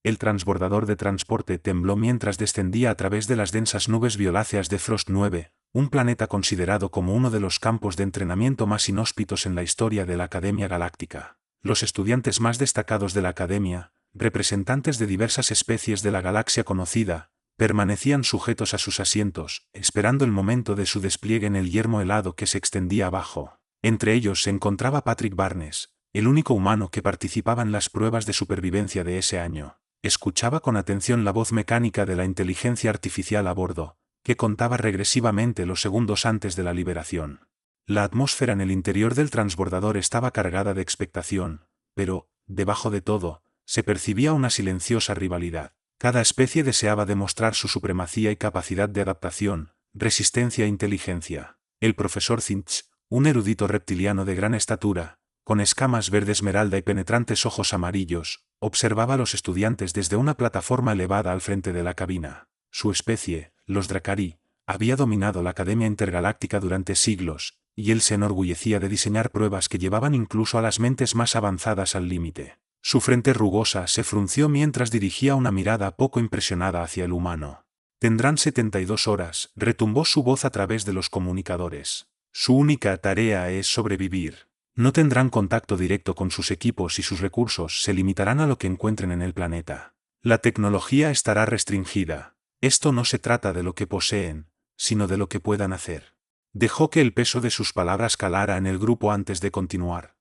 El transbordador de transporte tembló mientras descendía a través de las densas nubes violáceas de Frost 9, un planeta considerado como uno de los campos de entrenamiento más inhóspitos en la historia de la Academia Galáctica. Los estudiantes más destacados de la Academia, representantes de diversas especies de la galaxia conocida, permanecían sujetos a sus asientos, esperando el momento de su despliegue en el yermo helado que se extendía abajo. Entre ellos se encontraba Patrick Barnes, el único humano que participaba en las pruebas de supervivencia de ese año. Escuchaba con atención la voz mecánica de la inteligencia artificial a bordo, que contaba regresivamente los segundos antes de la liberación. La atmósfera en el interior del transbordador estaba cargada de expectación, pero, debajo de todo, se percibía una silenciosa rivalidad. Cada especie deseaba demostrar su supremacía y capacidad de adaptación, resistencia e inteligencia. El profesor Zinch, un erudito reptiliano de gran estatura, con escamas verde esmeralda y penetrantes ojos amarillos, observaba a los estudiantes desde una plataforma elevada al frente de la cabina. Su especie, los Dracari, había dominado la Academia Intergaláctica durante siglos, y él se enorgullecía de diseñar pruebas que llevaban incluso a las mentes más avanzadas al límite. Su frente rugosa se frunció mientras dirigía una mirada poco impresionada hacia el humano. «Tendrán 72 horas», retumbó su voz a través de los comunicadores. «Su única tarea es sobrevivir. No tendrán contacto directo con sus equipos y sus recursos se limitarán a lo que encuentren en el planeta. La tecnología estará restringida. Esto no se trata de lo que poseen, sino de lo que puedan hacer». Dejó que el peso de sus palabras calara en el grupo antes de continuar.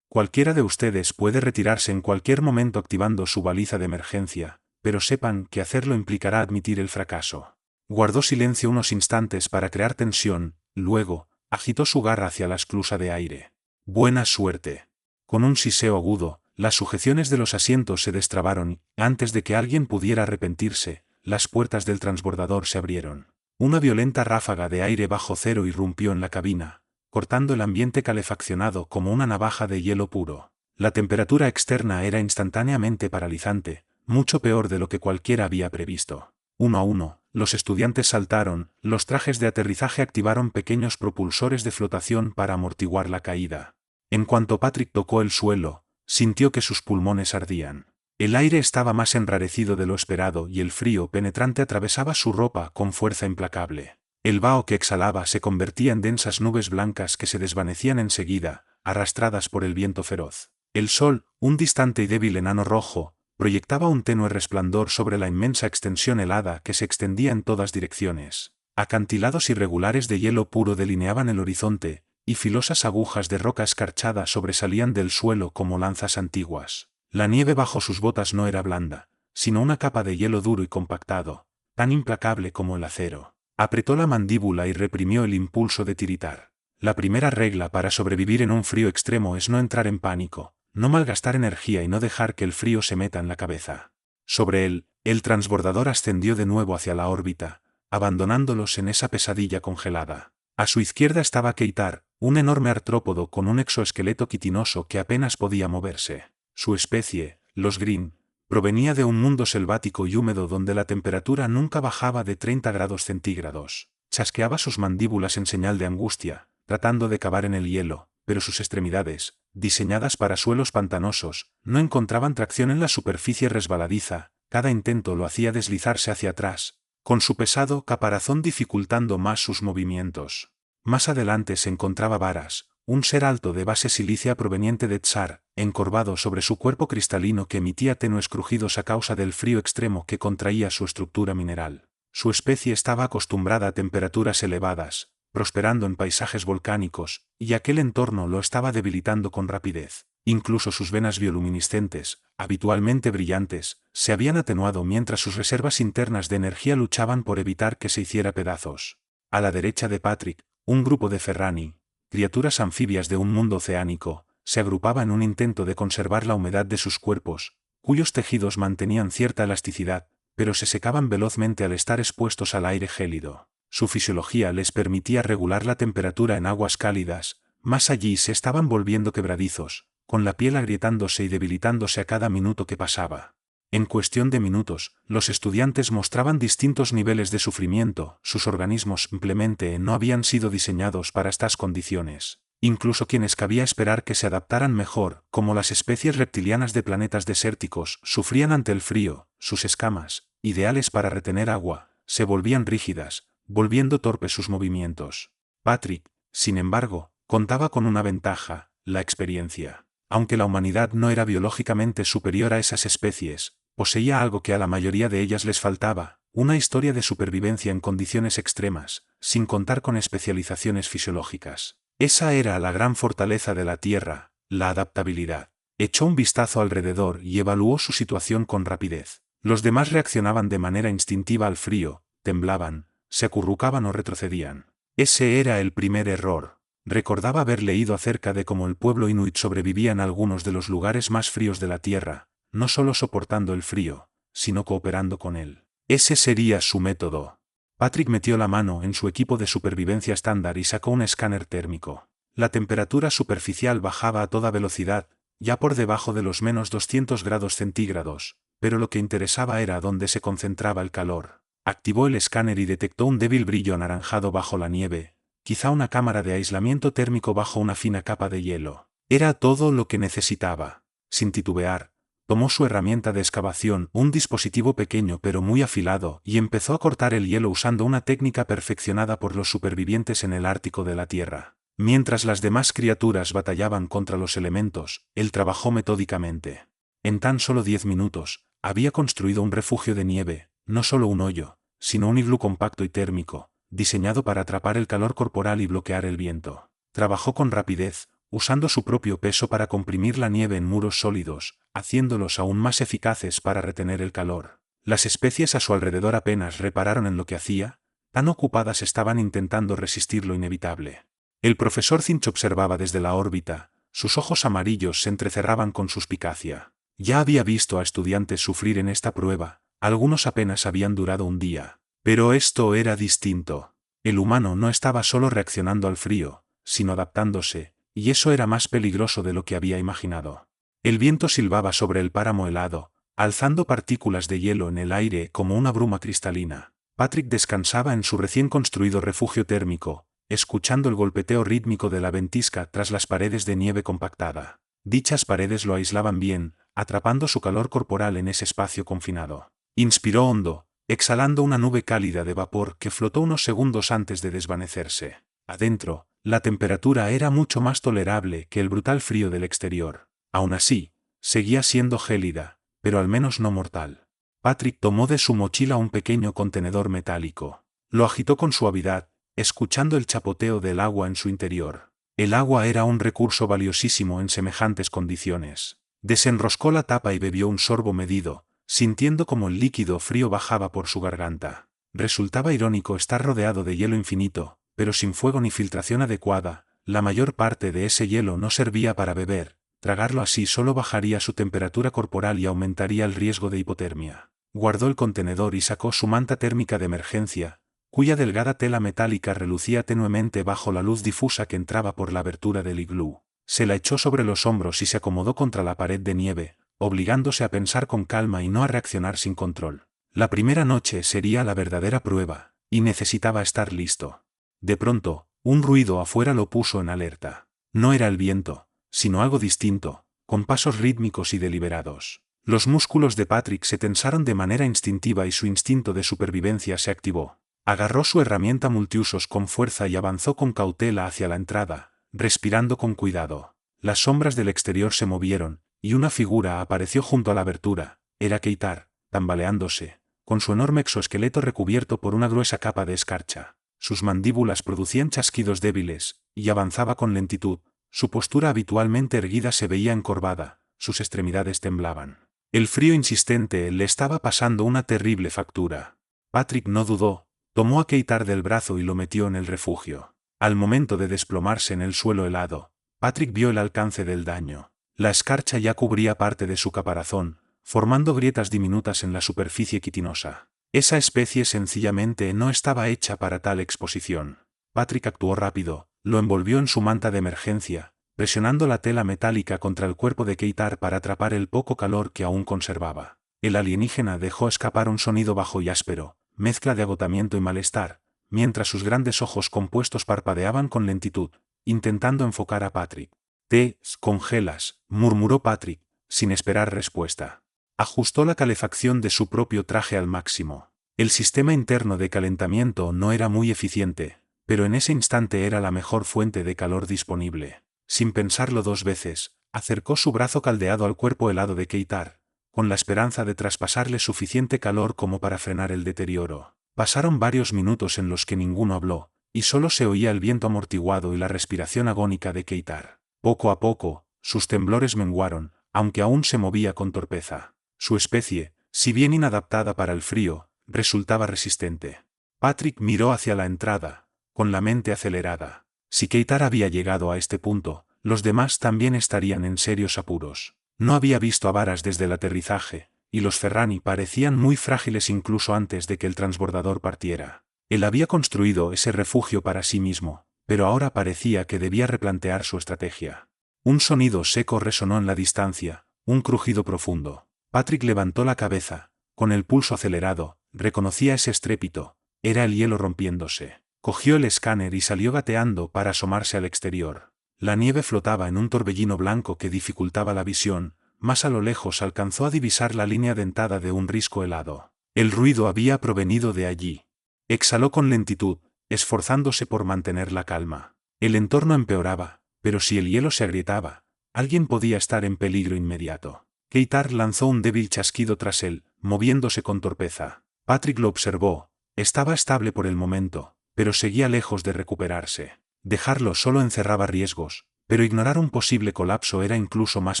«Cualquiera de ustedes puede retirarse en cualquier momento activando su baliza de emergencia, pero sepan que hacerlo implicará admitir el fracaso». Guardó silencio unos instantes para crear tensión, luego, agitó su garra hacia la esclusa de aire. «Buena suerte». Con un siseo agudo, las sujeciones de los asientos se destrabaron y, antes de que alguien pudiera arrepentirse, las puertas del transbordador se abrieron. Una violenta ráfaga de aire bajo cero irrumpió en la cabina, cortando el ambiente calefaccionado como una navaja de hielo puro. La temperatura externa era instantáneamente paralizante, mucho peor de lo que cualquiera había previsto. Uno a uno, los estudiantes saltaron, los trajes de aterrizaje activaron pequeños propulsores de flotación para amortiguar la caída. En cuanto Patrick tocó el suelo, sintió que sus pulmones ardían. El aire estaba más enrarecido de lo esperado y el frío penetrante atravesaba su ropa con fuerza implacable. El vaho que exhalaba se convertía en densas nubes blancas que se desvanecían enseguida, arrastradas por el viento feroz. El sol, un distante y débil enano rojo, proyectaba un tenue resplandor sobre la inmensa extensión helada que se extendía en todas direcciones. Acantilados irregulares de hielo puro delineaban el horizonte, y filosas agujas de roca escarchada sobresalían del suelo como lanzas antiguas. La nieve bajo sus botas no era blanda, sino una capa de hielo duro y compactado, tan implacable como el acero. Apretó la mandíbula y reprimió el impulso de tiritar. La primera regla para sobrevivir en un frío extremo es no entrar en pánico, no malgastar energía y no dejar que el frío se meta en la cabeza. Sobre él, el transbordador ascendió de nuevo hacia la órbita, abandonándolos en esa pesadilla congelada. A su izquierda estaba Keitar, un enorme artrópodo con un exoesqueleto quitinoso que apenas podía moverse. Su especie, los Green, provenía de un mundo selvático y húmedo donde la temperatura nunca bajaba de 30 grados centígrados. Chasqueaba sus mandíbulas en señal de angustia, tratando de cavar en el hielo, pero sus extremidades, diseñadas para suelos pantanosos, no encontraban tracción en la superficie resbaladiza, cada intento lo hacía deslizarse hacia atrás, con su pesado caparazón dificultando más sus movimientos. Más adelante se encontraba Varas, un ser alto de base silicia proveniente de Tsar, encorvado sobre su cuerpo cristalino que emitía tenues crujidos a causa del frío extremo que contraía su estructura mineral. Su especie estaba acostumbrada a temperaturas elevadas, prosperando en paisajes volcánicos, y aquel entorno lo estaba debilitando con rapidez. Incluso sus venas bioluminiscentes, habitualmente brillantes, se habían atenuado mientras sus reservas internas de energía luchaban por evitar que se hiciera pedazos. A la derecha de Patrick, un grupo de Ferrani, criaturas anfibias de un mundo oceánico, se agrupaba en un intento de conservar la humedad de sus cuerpos, cuyos tejidos mantenían cierta elasticidad, pero se secaban velozmente al estar expuestos al aire gélido. Su fisiología les permitía regular la temperatura en aguas cálidas, más allí se estaban volviendo quebradizos, con la piel agrietándose y debilitándose a cada minuto que pasaba. En cuestión de minutos, los estudiantes mostraban distintos niveles de sufrimiento, sus organismos simplemente no habían sido diseñados para estas condiciones. Incluso quienes cabía esperar que se adaptaran mejor, como las especies reptilianas de planetas desérticos, sufrían ante el frío. Sus escamas, ideales para retener agua, se volvían rígidas, volviendo torpes sus movimientos. Patrick, sin embargo, contaba con una ventaja: la experiencia. Aunque la humanidad no era biológicamente superior a esas especies, poseía algo que a la mayoría de ellas les faltaba: una historia de supervivencia en condiciones extremas, sin contar con especializaciones fisiológicas. Esa era la gran fortaleza de la Tierra, la adaptabilidad. Echó un vistazo alrededor y evaluó su situación con rapidez. Los demás reaccionaban de manera instintiva al frío, temblaban, se acurrucaban o retrocedían. Ese era el primer error. Recordaba haber leído acerca de cómo el pueblo inuit sobrevivía en algunos de los lugares más fríos de la Tierra, no solo soportando el frío, sino cooperando con él. Ese sería su método. Patrick metió la mano en su equipo de supervivencia estándar y sacó un escáner térmico. La temperatura superficial bajaba a toda velocidad, ya por debajo de los menos 200 grados centígrados, pero lo que interesaba era dónde se concentraba el calor. Activó el escáner y detectó un débil brillo anaranjado bajo la nieve, quizá una cámara de aislamiento térmico bajo una fina capa de hielo. Era todo lo que necesitaba. Sin titubear, tomó su herramienta de excavación, un dispositivo pequeño pero muy afilado, y empezó a cortar el hielo usando una técnica perfeccionada por los supervivientes en el Ártico de la Tierra. Mientras las demás criaturas batallaban contra los elementos, él trabajó metódicamente. En tan solo 10 minutos, había construido un refugio de nieve, no solo un hoyo, sino un iglú compacto y térmico, diseñado para atrapar el calor corporal y bloquear el viento. Trabajó con rapidez, usando su propio peso para comprimir la nieve en muros sólidos, haciéndolos aún más eficaces para retener el calor. Las especies a su alrededor apenas repararon en lo que hacía, tan ocupadas estaban intentando resistir lo inevitable. El profesor Finch observaba desde la órbita, sus ojos amarillos se entrecerraban con suspicacia. Ya había visto a estudiantes sufrir en esta prueba, algunos apenas habían durado un día. Pero esto era distinto. El humano no estaba solo reaccionando al frío, sino adaptándose, y eso era más peligroso de lo que había imaginado. El viento silbaba sobre el páramo helado, alzando partículas de hielo en el aire como una bruma cristalina. Patrick descansaba en su recién construido refugio térmico, escuchando el golpeteo rítmico de la ventisca tras las paredes de nieve compactada. Dichas paredes lo aislaban bien, atrapando su calor corporal en ese espacio confinado. Inspiró hondo, exhalando una nube cálida de vapor que flotó unos segundos antes de desvanecerse. Adentro, la temperatura era mucho más tolerable que el brutal frío del exterior. Aún así, seguía siendo gélida, pero al menos no mortal. Patrick tomó de su mochila un pequeño contenedor metálico. Lo agitó con suavidad, escuchando el chapoteo del agua en su interior. El agua era un recurso valiosísimo en semejantes condiciones. Desenroscó la tapa y bebió un sorbo medido, sintiendo como el líquido frío bajaba por su garganta. Resultaba irónico estar rodeado de hielo infinito, pero sin fuego ni filtración adecuada. La mayor parte de ese hielo no servía para beber. Tragarlo así solo bajaría su temperatura corporal y aumentaría el riesgo de hipotermia. Guardó el contenedor y sacó su manta térmica de emergencia, cuya delgada tela metálica relucía tenuemente bajo la luz difusa que entraba por la abertura del iglú. Se la echó sobre los hombros y se acomodó contra la pared de nieve, obligándose a pensar con calma y no a reaccionar sin control. La primera noche sería la verdadera prueba, y necesitaba estar listo. De pronto, un ruido afuera lo puso en alerta. No era el viento, sino algo distinto, con pasos rítmicos y deliberados. Los músculos de Patrick se tensaron de manera instintiva y su instinto de supervivencia se activó. Agarró su herramienta multiusos con fuerza y avanzó con cautela hacia la entrada, respirando con cuidado. Las sombras del exterior se movieron, y una figura apareció junto a la abertura. Era Keitar, tambaleándose, con su enorme exoesqueleto recubierto por una gruesa capa de escarcha. Sus mandíbulas producían chasquidos débiles, y avanzaba con lentitud. Su postura habitualmente erguida se veía encorvada, sus extremidades temblaban. El frío insistente le estaba pasando una terrible factura. Patrick no dudó, tomó a Keitar del brazo y lo metió en el refugio. Al momento de desplomarse en el suelo helado, Patrick vio el alcance del daño. La escarcha ya cubría parte de su caparazón, formando grietas diminutas en la superficie quitinosa. Esa especie sencillamente no estaba hecha para tal exposición. Patrick actuó rápido, lo envolvió en su manta de emergencia, presionando la tela metálica contra el cuerpo de Keitar para atrapar el poco calor que aún conservaba. El alienígena dejó escapar un sonido bajo y áspero, mezcla de agotamiento y malestar, mientras sus grandes ojos compuestos parpadeaban con lentitud. intentando enfocar a Patrick. «Te congelas», murmuró Patrick, sin esperar respuesta. Ajustó la calefacción de su propio traje al máximo. El sistema interno de calentamiento no era muy eficiente, pero en ese instante era la mejor fuente de calor disponible. Sin pensarlo dos veces, acercó su brazo caldeado al cuerpo helado de Keitar, con la esperanza de traspasarle suficiente calor como para frenar el deterioro. Pasaron varios minutos en los que ninguno habló, y solo se oía el viento amortiguado y la respiración agónica de Keitar. Poco a poco, sus temblores menguaron, aunque aún se movía con torpeza. Su especie, si bien inadaptada para el frío, resultaba resistente. Patrick miró hacia la entrada, con la mente acelerada. Si Keitar había llegado a este punto, los demás también estarían en serios apuros. No había visto a Varas desde el aterrizaje, y los Ferrani parecían muy frágiles incluso antes de que el transbordador partiera. Él había construido ese refugio para sí mismo, pero ahora parecía que debía replantear su estrategia. Un sonido seco resonó en la distancia, un crujido profundo. Patrick levantó la cabeza, con el pulso acelerado, reconocía ese estrépito, era el hielo rompiéndose. Cogió el escáner y salió gateando para asomarse al exterior. La nieve flotaba en un torbellino blanco que dificultaba la visión, más a lo lejos alcanzó a divisar la línea dentada de un risco helado. El ruido había provenido de allí. Exhaló con lentitud, esforzándose por mantener la calma. El entorno empeoraba, pero si el hielo se agrietaba, alguien podía estar en peligro inmediato. Keitar lanzó un débil chasquido tras él, moviéndose con torpeza. Patrick lo observó, estaba estable por el momento, pero seguía lejos de recuperarse. Dejarlo solo encerraba riesgos, pero ignorar un posible colapso era incluso más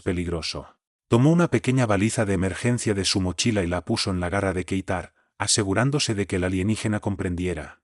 peligroso. Tomó una pequeña baliza de emergencia de su mochila y la puso en la garra de Keitar, asegurándose de que el alienígena comprendiera.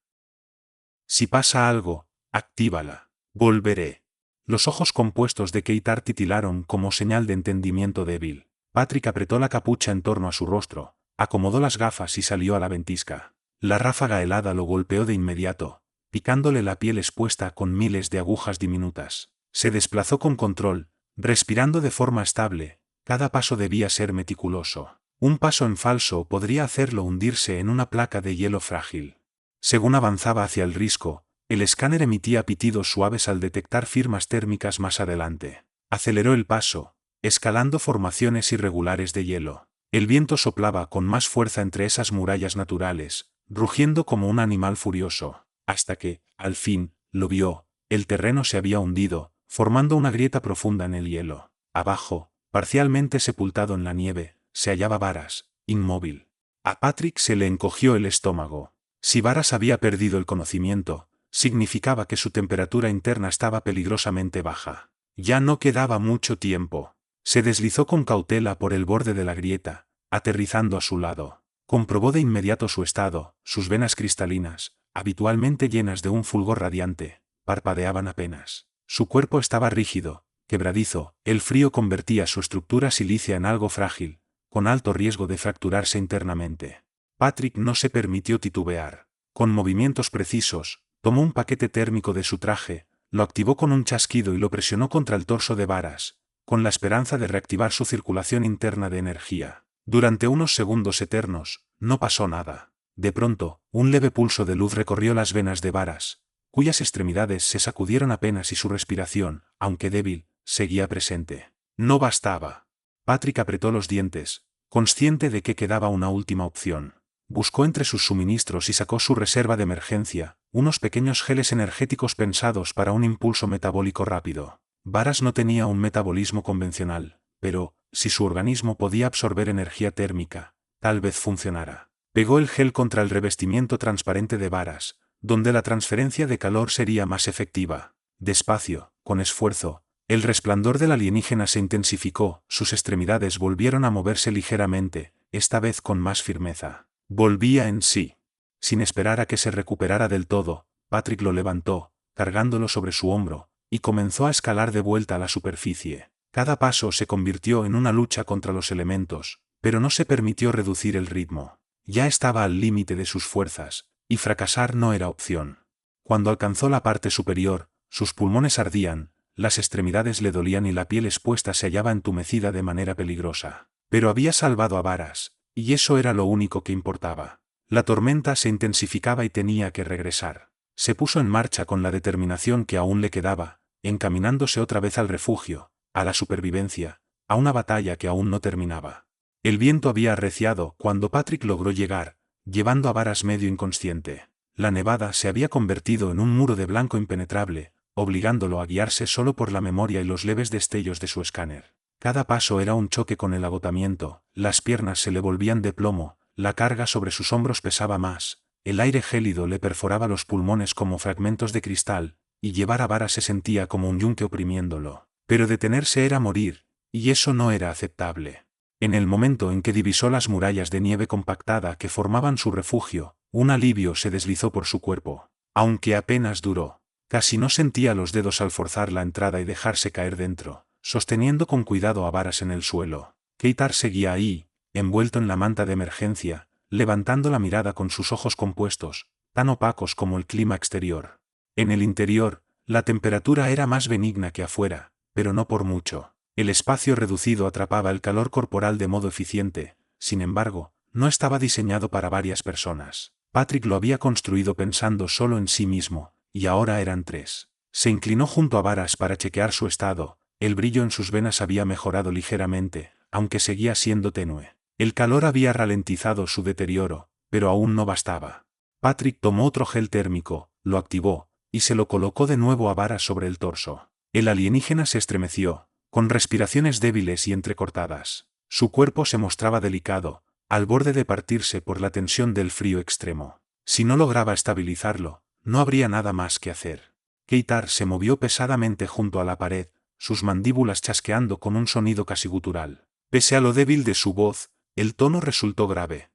«Si pasa algo, actívala. Volveré». Los ojos compuestos de Keitar titilaron como señal de entendimiento débil. Patrick apretó la capucha en torno a su rostro, acomodó las gafas y salió a la ventisca. La ráfaga helada lo golpeó de inmediato, picándole la piel expuesta con miles de agujas diminutas. Se desplazó con control, respirando de forma estable, cada paso debía ser meticuloso. Un paso en falso podría hacerlo hundirse en una placa de hielo frágil. Según avanzaba hacia el risco, el escáner emitía pitidos suaves al detectar firmas térmicas más adelante. Aceleró el paso, escalando formaciones irregulares de hielo. El viento soplaba con más fuerza entre esas murallas naturales, rugiendo como un animal furioso, hasta que, al fin, lo vio, el terreno se había hundido, formando una grieta profunda en el hielo. Abajo, parcialmente sepultado en la nieve, se hallaba Varas, inmóvil. A Patrick se le encogió el estómago. Si Varas había perdido el conocimiento, significaba que su temperatura interna estaba peligrosamente baja. Ya no quedaba mucho tiempo. Se deslizó con cautela por el borde de la grieta, aterrizando a su lado. Comprobó de inmediato su estado, sus venas cristalinas, habitualmente llenas de un fulgor radiante, parpadeaban apenas. Su cuerpo estaba rígido, quebradizo, el frío convertía su estructura silicia en algo frágil, con alto riesgo de fracturarse internamente. Patrick no se permitió titubear. Con movimientos precisos, tomó un paquete térmico de su traje, lo activó con un chasquido y lo presionó contra el torso de Varas, con la esperanza de reactivar su circulación interna de energía. Durante unos segundos eternos, no pasó nada. De pronto, un leve pulso de luz recorrió las venas de Varas, cuyas extremidades se sacudieron apenas y su respiración, aunque débil, seguía presente. No bastaba. Patrick apretó los dientes, consciente de que quedaba una última opción. Buscó entre sus suministros y sacó su reserva de emergencia, unos pequeños geles energéticos pensados para un impulso metabólico rápido. Varas no tenía un metabolismo convencional, pero, si su organismo podía absorber energía térmica, tal vez funcionara. Pegó el gel contra el revestimiento transparente de Varas, donde la transferencia de calor sería más efectiva. Despacio, con esfuerzo, el resplandor del alienígena se intensificó, sus extremidades volvieron a moverse ligeramente, esta vez con más firmeza. Volvía en sí. Sin esperar a que se recuperara del todo, Patrick lo levantó, cargándolo sobre su hombro, y comenzó a escalar de vuelta a la superficie. Cada paso se convirtió en una lucha contra los elementos, pero no se permitió reducir el ritmo. Ya estaba al límite de sus fuerzas, y fracasar no era opción. Cuando alcanzó la parte superior, sus pulmones ardían, las extremidades le dolían y la piel expuesta se hallaba entumecida de manera peligrosa. Pero había salvado a Varas, y eso era lo único que importaba. La tormenta se intensificaba y tenía que regresar. Se puso en marcha con la determinación que aún le quedaba, encaminándose otra vez al refugio, a la supervivencia, a una batalla que aún no terminaba. El viento había arreciado cuando Patrick logró llegar, llevando a Varas medio inconsciente. La nevada se había convertido en un muro de blanco impenetrable, obligándolo a guiarse solo por la memoria y los leves destellos de su escáner. Cada paso era un choque con el agotamiento, las piernas se le volvían de plomo, la carga sobre sus hombros pesaba más, el aire gélido le perforaba los pulmones como fragmentos de cristal, y llevar a Varas se sentía como un yunque oprimiéndolo. Pero detenerse era morir, y eso no era aceptable. En el momento en que divisó las murallas de nieve compactada que formaban su refugio, un alivio se deslizó por su cuerpo. Aunque apenas duró. Casi no sentía los dedos al forzar la entrada y dejarse caer dentro, sosteniendo con cuidado a Varas en el suelo. Keitar seguía ahí, envuelto en la manta de emergencia, levantando la mirada con sus ojos compuestos, tan opacos como el clima exterior. En el interior, la temperatura era más benigna que afuera, pero no por mucho. El espacio reducido atrapaba el calor corporal de modo eficiente, sin embargo, no estaba diseñado para varias personas. Patrick lo había construido pensando solo en sí mismo, y ahora eran 3. Se inclinó junto a Varas para chequear su estado, el brillo en sus venas había mejorado ligeramente, aunque seguía siendo tenue. El calor había ralentizado su deterioro, pero aún no bastaba. Patrick tomó otro gel térmico, lo activó, y se lo colocó de nuevo a Varas sobre el torso. El alienígena se estremeció, con respiraciones débiles y entrecortadas. Su cuerpo se mostraba delicado, al borde de partirse por la tensión del frío extremo. Si no lograba estabilizarlo, no habría nada más que hacer. Keitar se movió pesadamente junto a la pared, sus mandíbulas chasqueando con un sonido casi gutural. Pese a lo débil de su voz, el tono resultó grave.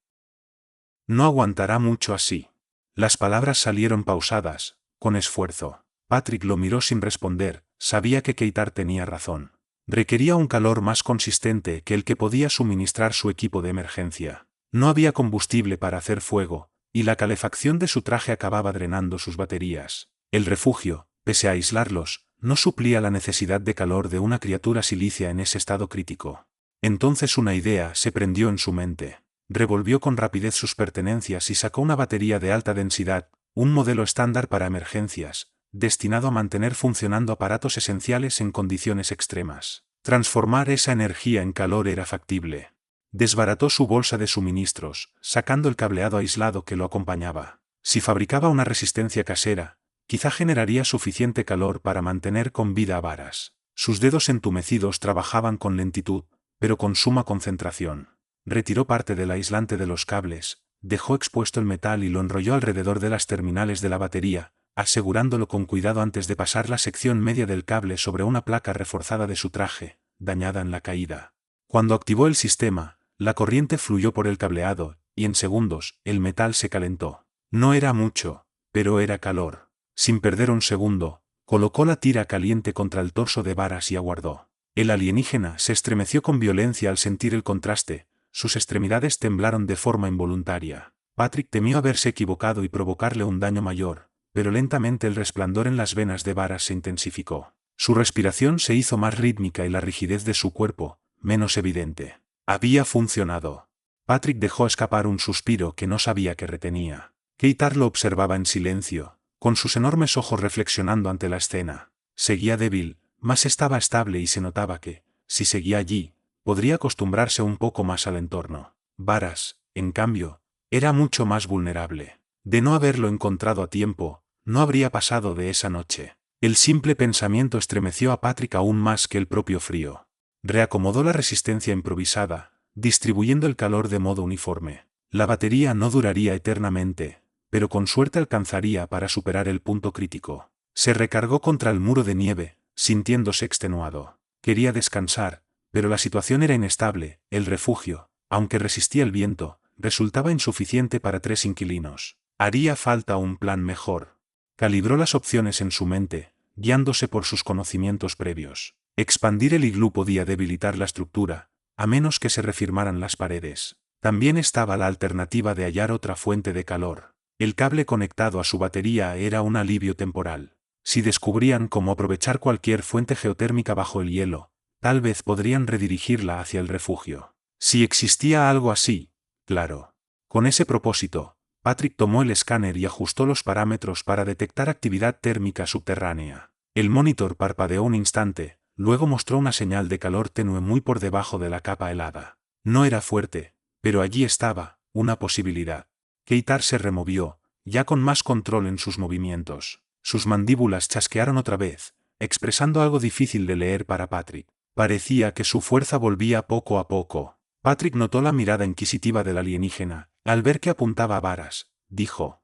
No aguantará mucho así. Las palabras salieron pausadas, con esfuerzo. Patrick lo miró sin responder, sabía que Keitar tenía razón. Requería un calor más consistente que el que podía suministrar su equipo de emergencia. No había combustible para hacer fuego, y la calefacción de su traje acababa drenando sus baterías. El refugio, pese a aislarlos, no suplía la necesidad de calor de una criatura silicia en ese estado crítico. Entonces una idea se prendió en su mente. Revolvió con rapidez sus pertenencias y sacó una batería de alta densidad, un modelo estándar para emergencias, destinado a mantener funcionando aparatos esenciales en condiciones extremas. Transformar esa energía en calor era factible. Desbarató su bolsa de suministros, sacando el cableado aislado que lo acompañaba. Si fabricaba una resistencia casera, quizá generaría suficiente calor para mantener con vida a Varas. Sus dedos entumecidos trabajaban con lentitud, pero con suma concentración. Retiró parte del aislante de los cables, dejó expuesto el metal y lo enrolló alrededor de las terminales de la batería, asegurándolo con cuidado antes de pasar la sección media del cable sobre una placa reforzada de su traje, dañada en la caída. Cuando activó el sistema, la corriente fluyó por el cableado, y en segundos, el metal se calentó. No era mucho, pero era calor. Sin perder un segundo, colocó la tira caliente contra el torso de Varas y aguardó. El alienígena se estremeció con violencia al sentir el contraste, sus extremidades temblaron de forma involuntaria. Patrick temió haberse equivocado y provocarle un daño mayor, pero lentamente el resplandor en las venas de Varas se intensificó. Su respiración se hizo más rítmica y la rigidez de su cuerpo, menos evidente. Había funcionado. Patrick dejó escapar un suspiro que no sabía que retenía. Keitar lo observaba en silencio, con sus enormes ojos reflexionando ante la escena. Seguía débil, mas estaba estable y se notaba que, si seguía allí, podría acostumbrarse un poco más al entorno. Varas, en cambio, era mucho más vulnerable. De no haberlo encontrado a tiempo, no habría pasado de esa noche. El simple pensamiento estremeció a Patrick aún más que el propio frío. Reacomodó la resistencia improvisada, distribuyendo el calor de modo uniforme. La batería no duraría eternamente, pero con suerte alcanzaría para superar el punto crítico. Se recargó contra el muro de nieve, sintiéndose extenuado. Quería descansar, pero la situación era inestable. El refugio, aunque resistía el viento, resultaba insuficiente para 3 inquilinos. Haría falta un plan mejor. Calibró las opciones en su mente, guiándose por sus conocimientos previos. Expandir el iglú podía debilitar la estructura, a menos que se refirmaran las paredes. También estaba la alternativa de hallar otra fuente de calor. El cable conectado a su batería era un alivio temporal. Si descubrían cómo aprovechar cualquier fuente geotérmica bajo el hielo, tal vez podrían redirigirla hacia el refugio. Si existía algo así, claro. Con ese propósito, Patrick tomó el escáner y ajustó los parámetros para detectar actividad térmica subterránea. El monitor parpadeó un instante, luego mostró una señal de calor tenue muy por debajo de la capa helada. No era fuerte, pero allí estaba, una posibilidad. Keitar se removió, ya con más control en sus movimientos. Sus mandíbulas chasquearon otra vez, expresando algo difícil de leer para Patrick. Parecía que su fuerza volvía poco a poco. Patrick notó la mirada inquisitiva del alienígena. Al ver que apuntaba a Varas, dijo: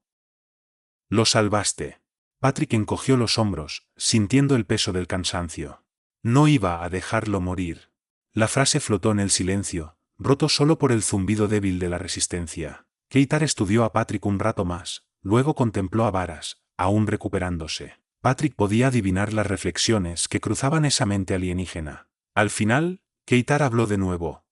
«Lo salvaste». Patrick encogió los hombros, sintiendo el peso del cansancio. No iba a dejarlo morir. La frase flotó en el silencio, roto solo por el zumbido débil de la resistencia. Keitar estudió a Patrick un rato más, luego contempló a Varas, aún recuperándose. Patrick podía adivinar las reflexiones que cruzaban esa mente alienígena. Al final, Keitar habló de nuevo.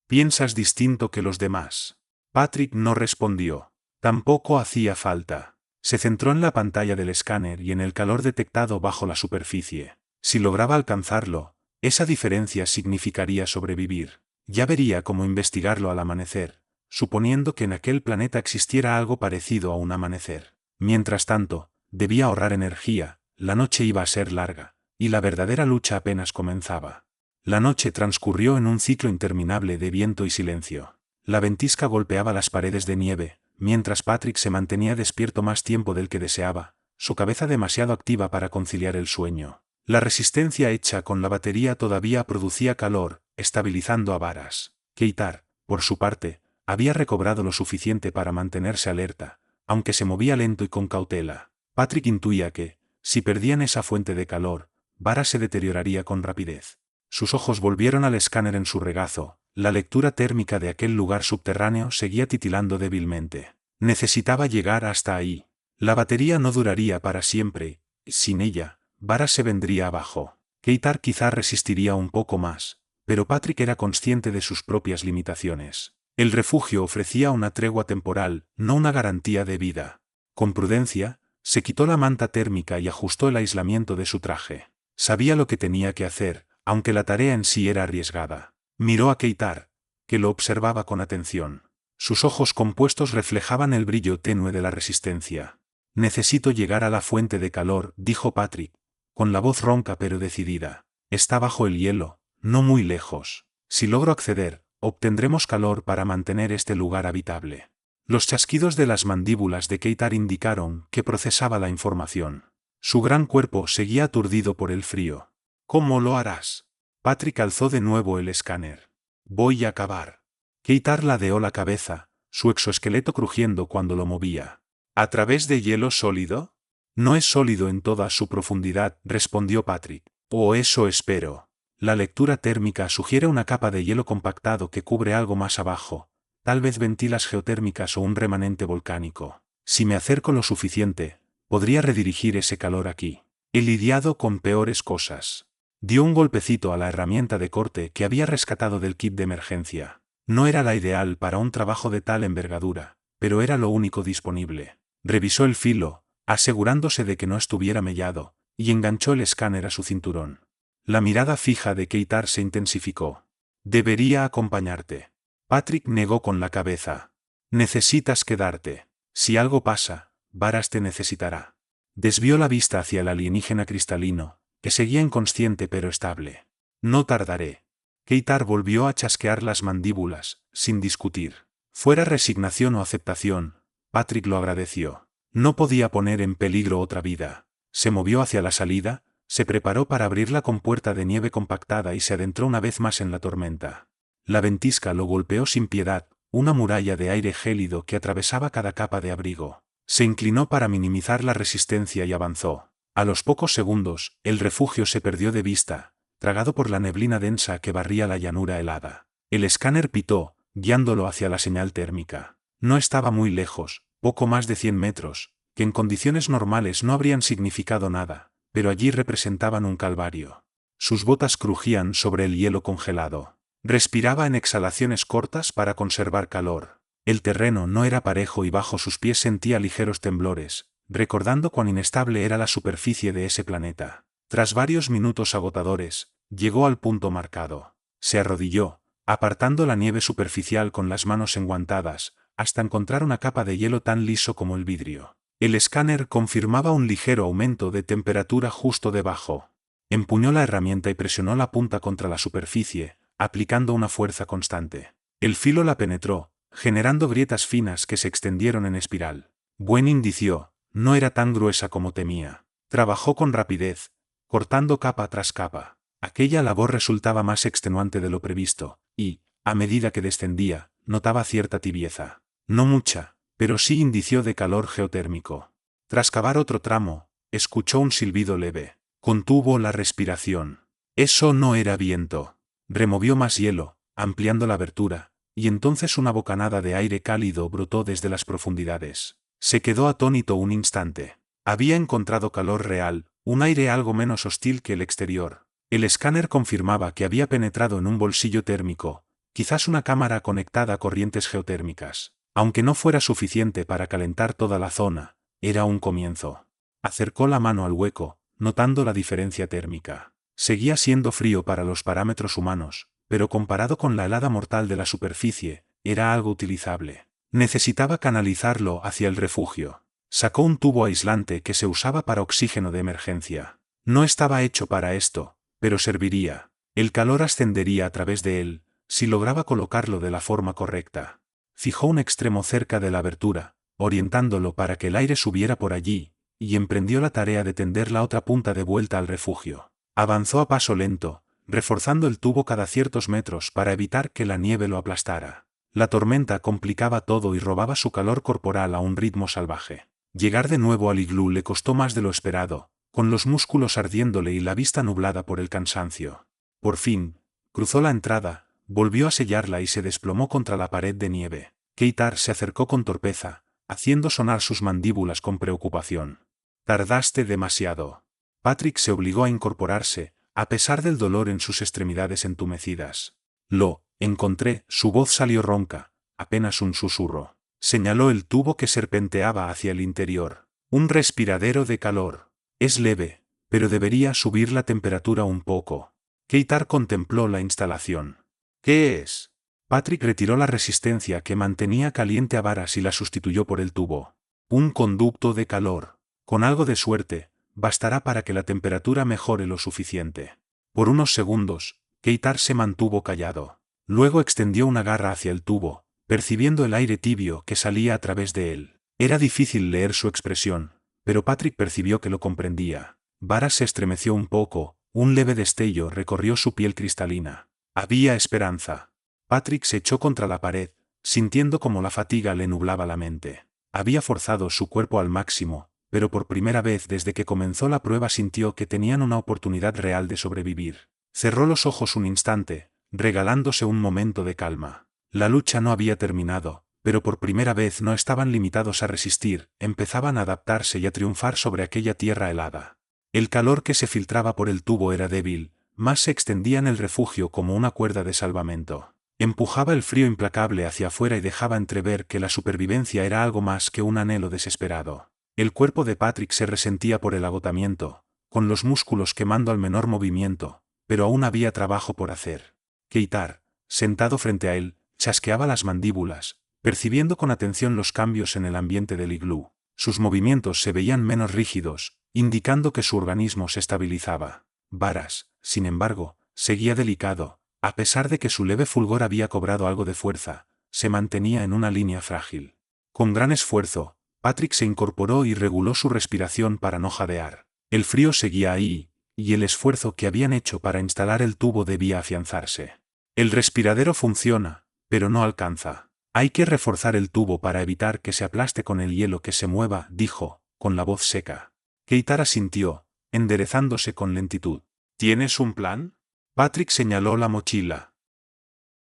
«¿Piensas distinto que los demás?» Patrick no respondió. Tampoco hacía falta. Se centró en la pantalla del escáner y en el calor detectado bajo la superficie. Si lograba alcanzarlo, esa diferencia significaría sobrevivir. Ya vería cómo investigarlo al amanecer, suponiendo que en aquel planeta existiera algo parecido a un amanecer. Mientras tanto, debía ahorrar energía, la noche iba a ser larga, y la verdadera lucha apenas comenzaba. La noche transcurrió en un ciclo interminable de viento y silencio. La ventisca golpeaba las paredes de nieve, mientras Patrick se mantenía despierto más tiempo del que deseaba, su cabeza demasiado activa para conciliar el sueño. La resistencia hecha con la batería todavía producía calor, estabilizando a Varas. Keitar, por su parte, había recobrado lo suficiente para mantenerse alerta, aunque se movía lento y con cautela. Patrick intuía que, si perdían esa fuente de calor, Varas se deterioraría con rapidez. Sus ojos volvieron al escáner en su regazo. La lectura térmica de aquel lugar subterráneo seguía titilando débilmente. Necesitaba llegar hasta ahí. La batería no duraría para siempre, sin ella, Varas se vendría abajo. Keitar quizá resistiría un poco más, pero Patrick era consciente de sus propias limitaciones. El refugio ofrecía una tregua temporal, no una garantía de vida. Con prudencia, se quitó la manta térmica y ajustó el aislamiento de su traje. Sabía lo que tenía que hacer, aunque la tarea en sí era arriesgada. Miró a Keitar, que lo observaba con atención. Sus ojos compuestos reflejaban el brillo tenue de la resistencia. «Necesito llegar a la fuente de calor», dijo Patrick, con la voz ronca pero decidida. «Está bajo el hielo, no muy lejos. Si logro acceder, obtendremos calor para mantener este lugar habitable». Los chasquidos de las mandíbulas de Keitar indicaron que procesaba la información. Su gran cuerpo seguía aturdido por el frío. «¿Cómo lo harás?» Patrick alzó de nuevo el escáner. «Voy a cavar». Keitar ladeó la cabeza, su exoesqueleto crujiendo cuando lo movía. «¿A través de hielo sólido?» «No es sólido en toda su profundidad», respondió Patrick. «O eso espero. La lectura térmica sugiere una capa de hielo compactado que cubre algo más abajo, tal vez ventilas geotérmicas o un remanente volcánico. Si me acerco lo suficiente, podría redirigir ese calor aquí. He lidiado con peores cosas». Dio un golpecito a la herramienta de corte que había rescatado del kit de emergencia. No era la ideal para un trabajo de tal envergadura, pero era lo único disponible. Revisó el filo, asegurándose de que no estuviera mellado, y enganchó el escáner a su cinturón. La mirada fija de Keitar se intensificó. «Debería acompañarte». Patrick negó con la cabeza. «Necesitas quedarte. Si algo pasa, Varas te necesitará». Desvió la vista hacia el alienígena cristalino, que seguía inconsciente pero estable. «No tardaré». Keitar volvió a chasquear las mandíbulas, sin discutir. Fuera resignación o aceptación, Patrick lo agradeció. No podía poner en peligro otra vida. Se movió hacia la salida, se preparó para abrir la compuerta de nieve compactada y se adentró una vez más en la tormenta. La ventisca lo golpeó sin piedad, una muralla de aire gélido que atravesaba cada capa de abrigo. Se inclinó para minimizar la resistencia y avanzó. A los pocos segundos, el refugio se perdió de vista, tragado por la neblina densa que barría la llanura helada. El escáner pitó, guiándolo hacia la señal térmica. No estaba muy lejos, poco más de 100 metros, que en condiciones normales no habrían significado nada, pero allí representaban un calvario. Sus botas crujían sobre el hielo congelado. Respiraba en exhalaciones cortas para conservar calor. El terreno no era parejo y bajo sus pies sentía ligeros temblores, recordando cuán inestable era la superficie de ese planeta. Tras varios minutos agotadores, llegó al punto marcado. Se arrodilló, apartando la nieve superficial con las manos enguantadas, hasta encontrar una capa de hielo tan liso como el vidrio. El escáner confirmaba un ligero aumento de temperatura justo debajo. Empuñó la herramienta y presionó la punta contra la superficie, aplicando una fuerza constante. El filo la penetró, generando grietas finas que se extendieron en espiral. Buen indicio, no era tan gruesa como temía. Trabajó con rapidez, cortando capa tras capa. Aquella labor resultaba más extenuante de lo previsto, y, a medida que descendía, notaba cierta tibieza. No mucha, pero sí indicio de calor geotérmico. Tras cavar otro tramo, escuchó un silbido leve. Contuvo la respiración. Eso no era viento. Removió más hielo, ampliando la abertura, y entonces una bocanada de aire cálido brotó desde las profundidades. Se quedó atónito un instante. Había encontrado calor real, un aire algo menos hostil que el exterior. El escáner confirmaba que había penetrado en un bolsillo térmico, quizás una cámara conectada a corrientes geotérmicas. Aunque no fuera suficiente para calentar toda la zona, era un comienzo. Acercó la mano al hueco, notando la diferencia térmica. Seguía siendo frío para los parámetros humanos, pero comparado con la helada mortal de la superficie, era algo utilizable. Necesitaba canalizarlo hacia el refugio. Sacó un tubo aislante que se usaba para oxígeno de emergencia. No estaba hecho para esto, pero serviría. El calor ascendería a través de él, si lograba colocarlo de la forma correcta. Fijó un extremo cerca de la abertura, orientándolo para que el aire subiera por allí, y emprendió la tarea de tender la otra punta de vuelta al refugio. Avanzó a paso lento, reforzando el tubo cada ciertos metros para evitar que la nieve lo aplastara. La tormenta complicaba todo y robaba su calor corporal a un ritmo salvaje. Llegar de nuevo al iglú le costó más de lo esperado, con los músculos ardiéndole y la vista nublada por el cansancio. Por fin, cruzó la entrada, volvió a sellarla y se desplomó contra la pared de nieve. Keitar se acercó con torpeza, haciendo sonar sus mandíbulas con preocupación. Tardaste demasiado. Patrick se obligó a incorporarse, a pesar del dolor en sus extremidades entumecidas. Lo encontré, su voz salió ronca, apenas un susurro. Señaló el tubo que serpenteaba hacia el interior. Un respiradero de calor. Es leve, pero debería subir la temperatura un poco. Keitar contempló la instalación. ¿Qué es? Patrick retiró la resistencia que mantenía caliente a varas y la sustituyó por el tubo. Un conducto de calor. Con algo de suerte, bastará para que la temperatura mejore lo suficiente. Por unos segundos, Keitar se mantuvo callado. Luego extendió una garra hacia el tubo, percibiendo el aire tibio que salía a través de él. Era difícil leer su expresión, pero Patrick percibió que lo comprendía. Varas se estremeció un poco, un leve destello recorrió su piel cristalina. Había esperanza. Patrick se echó contra la pared, sintiendo como la fatiga le nublaba la mente. Había forzado su cuerpo al máximo, pero por primera vez desde que comenzó la prueba sintió que tenían una oportunidad real de sobrevivir. Cerró los ojos un instante, regalándose un momento de calma. La lucha no había terminado, pero por primera vez no estaban limitados a resistir, empezaban a adaptarse y a triunfar sobre aquella tierra helada. El calor que se filtraba por el tubo era débil, más se extendía en el refugio como una cuerda de salvamento. Empujaba el frío implacable hacia afuera y dejaba entrever que la supervivencia era algo más que un anhelo desesperado. El cuerpo de Patrick se resentía por el agotamiento, con los músculos quemando al menor movimiento, pero aún había trabajo por hacer. Keitar, sentado frente a él, chasqueaba las mandíbulas, percibiendo con atención los cambios en el ambiente del iglú. Sus movimientos se veían menos rígidos, indicando que su organismo se estabilizaba. Varas, sin embargo, seguía delicado, a pesar de que su leve fulgor había cobrado algo de fuerza, se mantenía en una línea frágil. Con gran esfuerzo, Patrick se incorporó y reguló su respiración para no jadear. El frío seguía ahí, y el esfuerzo que habían hecho para instalar el tubo debía afianzarse. El respiradero funciona, pero no alcanza. Hay que reforzar el tubo para evitar que se aplaste con el hielo que se mueva, dijo, con la voz seca. Keitar asintió, enderezándose con lentitud. ¿Tienes un plan? Patrick señaló la mochila.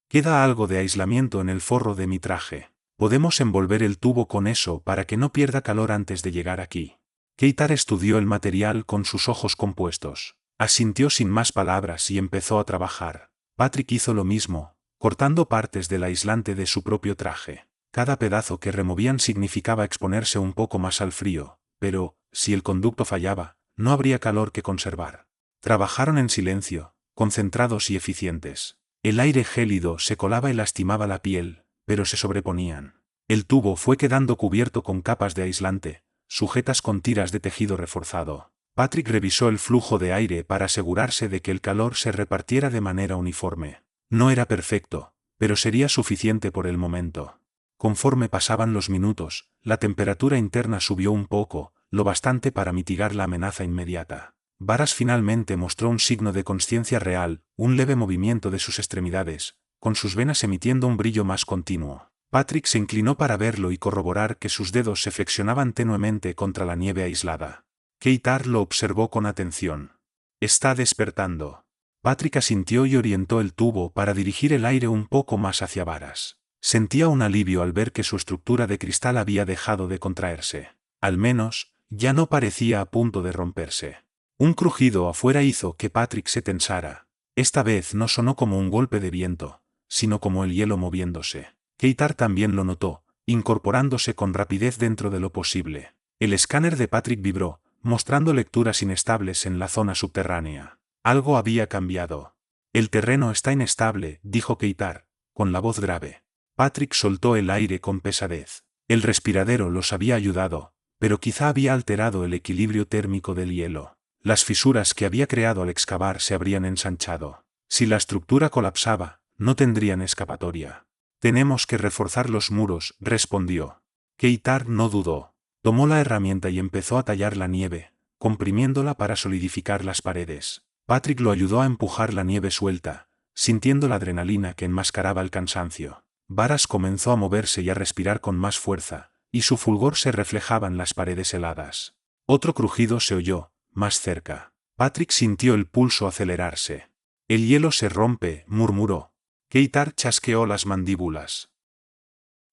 Queda algo de aislamiento en el forro de mi traje. Podemos envolver el tubo con eso para que no pierda calor antes de llegar aquí. Keitar estudió el material con sus ojos compuestos. Asintió sin más palabras y empezó a trabajar. Patrick hizo lo mismo, cortando partes del aislante de su propio traje. Cada pedazo que removían significaba exponerse un poco más al frío, pero, si el conducto fallaba, no habría calor que conservar. Trabajaron en silencio, concentrados y eficientes. El aire gélido se colaba y lastimaba la piel, pero se sobreponían. El tubo fue quedando cubierto con capas de aislante, sujetas con tiras de tejido reforzado. Patrick revisó el flujo de aire para asegurarse de que el calor se repartiera de manera uniforme. No era perfecto, pero sería suficiente por el momento. Conforme pasaban los minutos, la temperatura interna subió un poco, lo bastante para mitigar la amenaza inmediata. Varas finalmente mostró un signo de consciencia real, un leve movimiento de sus extremidades, con sus venas emitiendo un brillo más continuo. Patrick se inclinó para verlo y corroborar que sus dedos se flexionaban tenuemente contra la nieve aislada. Keitar lo observó con atención. «Está despertando». Patrick asintió y orientó el tubo para dirigir el aire un poco más hacia Varas. Sentía un alivio al ver que su estructura de cristal había dejado de contraerse. Al menos, ya no parecía a punto de romperse. Un crujido afuera hizo que Patrick se tensara. Esta vez no sonó como un golpe de viento, sino como el hielo moviéndose. Keitar también lo notó, incorporándose con rapidez dentro de lo posible. El escáner de Patrick vibró, mostrando lecturas inestables en la zona subterránea. Algo había cambiado. «El terreno está inestable», dijo Keitar, con la voz grave. Patrick soltó el aire con pesadez. El respiradero los había ayudado, pero quizá había alterado el equilibrio térmico del hielo. Las fisuras que había creado al excavar se habrían ensanchado. Si la estructura colapsaba, no tendrían escapatoria. «Tenemos que reforzar los muros», respondió. Keitar no dudó. Tomó la herramienta y empezó a tallar la nieve, comprimiéndola para solidificar las paredes. Patrick lo ayudó a empujar la nieve suelta, sintiendo la adrenalina que enmascaraba el cansancio. Varas comenzó a moverse y a respirar con más fuerza, y su fulgor se reflejaba en las paredes heladas. Otro crujido se oyó, más cerca. Patrick sintió el pulso acelerarse. «El hielo se rompe», murmuró. Keitar chasqueó las mandíbulas.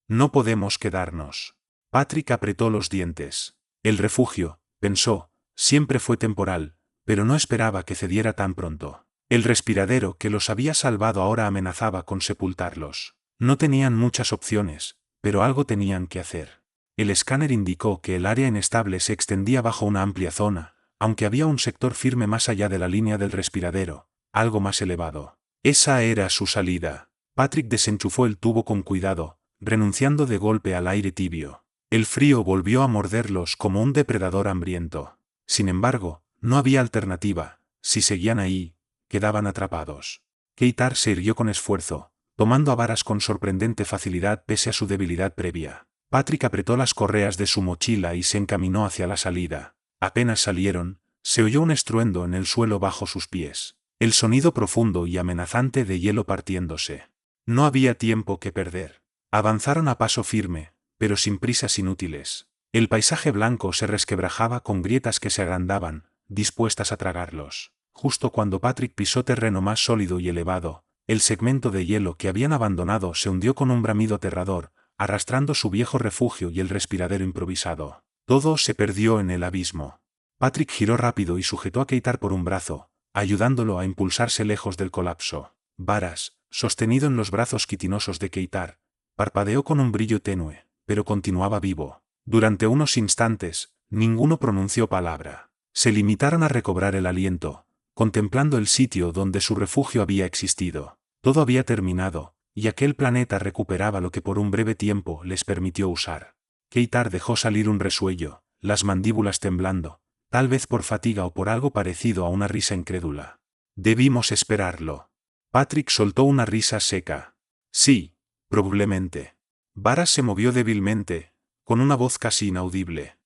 «No podemos quedarnos». Patrick apretó los dientes. El refugio, pensó, siempre fue temporal, pero no esperaba que cediera tan pronto. El respiradero que los había salvado ahora amenazaba con sepultarlos. No tenían muchas opciones, pero algo tenían que hacer. El escáner indicó que el área inestable se extendía bajo una amplia zona, aunque había un sector firme más allá de la línea del respiradero, algo más elevado. Esa era su salida. Patrick desenchufó el tubo con cuidado, renunciando de golpe al aire tibio. El frío volvió a morderlos como un depredador hambriento. Sin embargo, no había alternativa. Si seguían ahí, quedaban atrapados. Keitar se irguió con esfuerzo, tomando a Varas con sorprendente facilidad pese a su debilidad previa. Patrick apretó las correas de su mochila y se encaminó hacia la salida. Apenas salieron, se oyó un estruendo en el suelo bajo sus pies. El sonido profundo y amenazante de hielo partiéndose. No había tiempo que perder. Avanzaron a paso firme, pero sin prisas inútiles. El paisaje blanco se resquebrajaba con grietas que se agrandaban, dispuestas a tragarlos. Justo cuando Patrick pisó terreno más sólido y elevado, el segmento de hielo que habían abandonado se hundió con un bramido aterrador, arrastrando su viejo refugio y el respiradero improvisado. Todo se perdió en el abismo. Patrick giró rápido y sujetó a Keitar por un brazo, ayudándolo a impulsarse lejos del colapso. Varas, sostenido en los brazos quitinosos de Keitar, parpadeó con un brillo tenue, pero continuaba vivo. Durante unos instantes, ninguno pronunció palabra. Se limitaron a recobrar el aliento, contemplando el sitio donde su refugio había existido. Todo había terminado, y aquel planeta recuperaba lo que por un breve tiempo les permitió usar. Keitar dejó salir un resuello, las mandíbulas temblando, tal vez por fatiga o por algo parecido a una risa incrédula. «Debimos esperarlo». Patrick soltó una risa seca. «Sí, probablemente». Varas se movió débilmente, con una voz casi inaudible.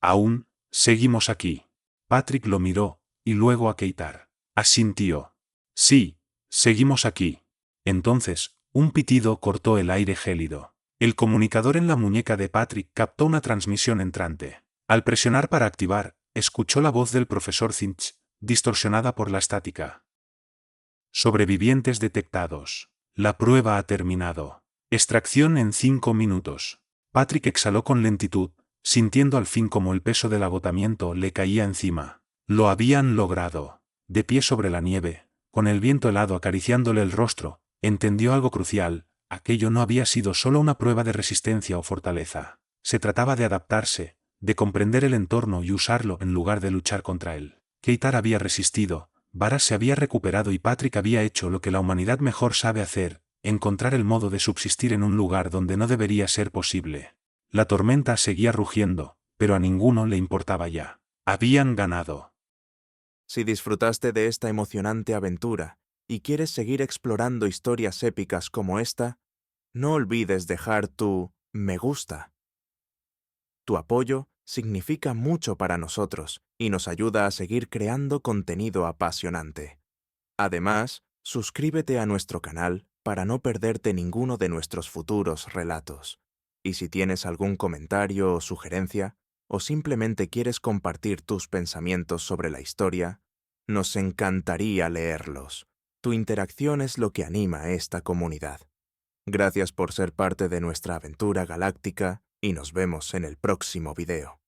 «Aún, seguimos aquí». Patrick lo miró, y luego a Keitar. Asintió. «Sí, seguimos aquí». Entonces, un pitido cortó el aire gélido. El comunicador en la muñeca de Patrick captó una transmisión entrante. Al presionar para activar, escuchó la voz del profesor Finch, distorsionada por la estática. «Sobrevivientes detectados. La prueba ha terminado. Extracción en 5 minutos». Patrick exhaló con lentitud, sintiendo al fin como el peso del agotamiento le caía encima. Lo habían logrado. De pie sobre la nieve, con el viento helado acariciándole el rostro, entendió algo crucial: aquello no había sido solo una prueba de resistencia o fortaleza. Se trataba de adaptarse, de comprender el entorno y usarlo en lugar de luchar contra él. Keitar había resistido, Varas se había recuperado y Patrick había hecho lo que la humanidad mejor sabe hacer: encontrar el modo de subsistir en un lugar donde no debería ser posible. La tormenta seguía rugiendo, pero a ninguno le importaba ya. Habían ganado. Si disfrutaste de esta emocionante aventura y quieres seguir explorando historias épicas como esta, no olvides dejar tu me gusta. Tu apoyo significa mucho para nosotros y nos ayuda a seguir creando contenido apasionante. Además, suscríbete a nuestro canal para no perderte ninguno de nuestros futuros relatos. Y si tienes algún comentario o sugerencia, o simplemente quieres compartir tus pensamientos sobre la historia, nos encantaría leerlos. Tu interacción es lo que anima a esta comunidad. Gracias por ser parte de nuestra aventura galáctica y nos vemos en el próximo video.